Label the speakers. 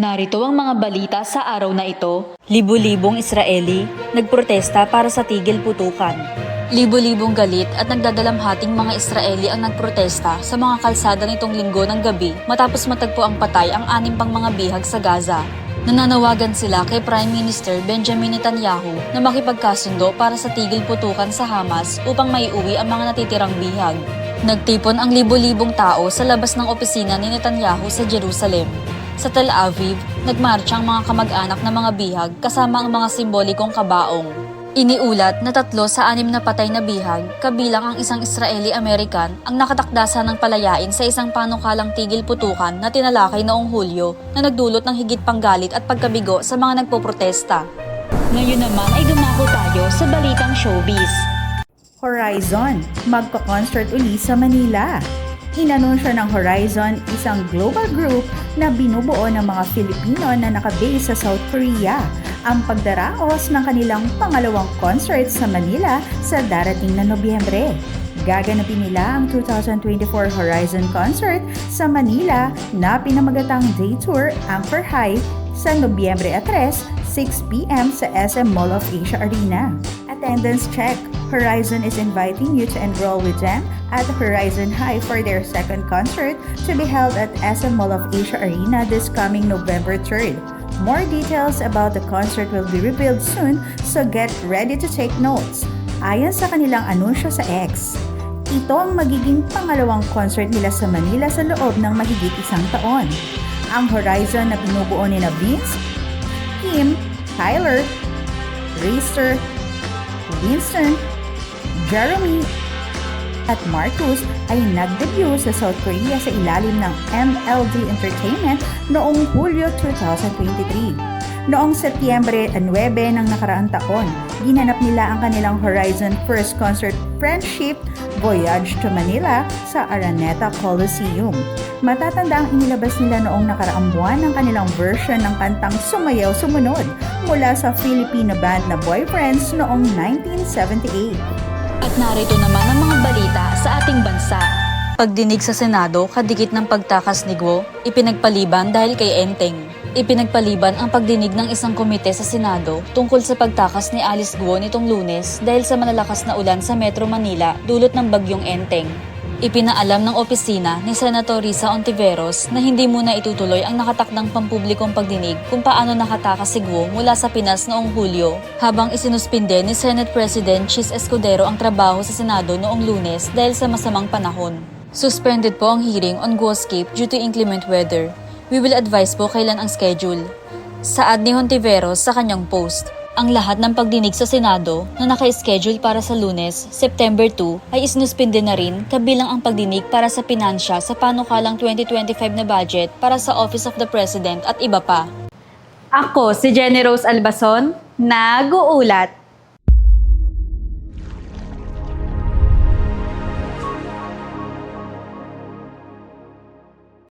Speaker 1: Narito ang mga balita sa araw na ito. Libo-libong Israeli nagprotesta para sa tigil putukan. Libo-libong galit at nagdadalamhating mga Israeli ang nagprotesta sa mga kalsada nitong linggo ng gabi matapos matagpo ang patay ang 6 pang mga bihag sa Gaza. Nananawagan sila kay Prime Minister Benjamin Netanyahu na makipagkasundo para sa tigil putukan sa Hamas upang maiuwi ang mga natitirang bihag. Nagtipon ang libo-libong tao sa labas ng opisina ni Netanyahu sa Jerusalem. Sa Tel Aviv, nagmarcha ang mga kamag-anak ng mga bihag kasama ang mga simbolikong kabaong. Iniulat na 3 sa 6 na patay na bihag, kabilang ang isang Israeli-American, ang nakatakdasa ng palayain sa isang panukalang tigil putukan na tinalakay noong Hulyo na nagdulot ng higit pang galit at pagkabigo sa mga nagpoprotesta. Ngayon naman ay dumako tayo sa balitang showbiz.
Speaker 2: Horizon, magko-concert uli sa Manila. Inanunsyo ng Horizon, isang global group na binubuo ng mga Filipino na nakabase sa South Korea, ang pagdaraos ng kanilang pangalawang concert sa Manila sa darating na Nobyembre. Gaganapin nila ang 2024 Horizon Concert sa Manila na pinamagatang day tour Anchor High sa Nobyembre 3, 6 p.m. sa SM Mall of Asia Arena. Attendance check. Horizon is inviting you to enroll with them at Horizon High for their second concert to be held at SM Mall of Asia Arena this coming November 3rd. More details about the concert will be revealed soon, so get ready to take notes. Ayon sa kanilang anunsyo sa X, ito ang magiging pangalawang concert nila sa Manila sa loob ng mahigit 1 taon. Ang Horizon na binubuo ni Vince, Kim, Tyler, Racer, Winston, Jeremy at Marcus ay nag-debut sa South Korea sa ilalim ng MLD Entertainment noong Hulyo 2023. Noong Setyembre 9 ng nakaraang taon, ginanap nila ang kanilang Horizon First Concert Friendship Voyage to Manila sa Araneta Coliseum. Matatanda ang inilabas nila noong nakaraang buwan ng kanilang version ng kantang Sumayaw Sumunod mula sa Filipino band na Boyfriends noong 1978.
Speaker 1: At narito naman ang mga balita sa ating bansa. Pagdinig sa Senado, kadikit ng pagtakas ni Guo, ipinagpaliban dahil kay Enteng. Ipinagpaliban ang pagdinig ng isang komite sa Senado tungkol sa pagtakas ni Alice Guo nitong Lunes dahil sa malalakas na ulan sa Metro Manila dulot ng bagyong Enteng. Ipinaalam ng opisina ni Senator Risa Ontiveros na hindi muna itutuloy ang nakatakdang pampublikong pagdinig kung paano nakatakas si Guo mula sa Pinas noong Hulyo, habang isinuspinde ni Senate President Chis Escudero ang trabaho sa Senado noong Lunes dahil sa masamang panahon. Suspended po ang hearing on Guo's escape due to inclement weather. We will advise po kailan ang schedule. Saad ni Ontiveros sa kanyang post, ang lahat ng pagdinig sa Senado na naka-schedule para sa Lunes, September 2 ay isinuspinde na rin kabilang ang pagdinig para sa pinansya sa panukalang 2025 na budget para sa Office of the President at iba pa.
Speaker 3: Ako si Jenny Rose Albason, nag-uulat.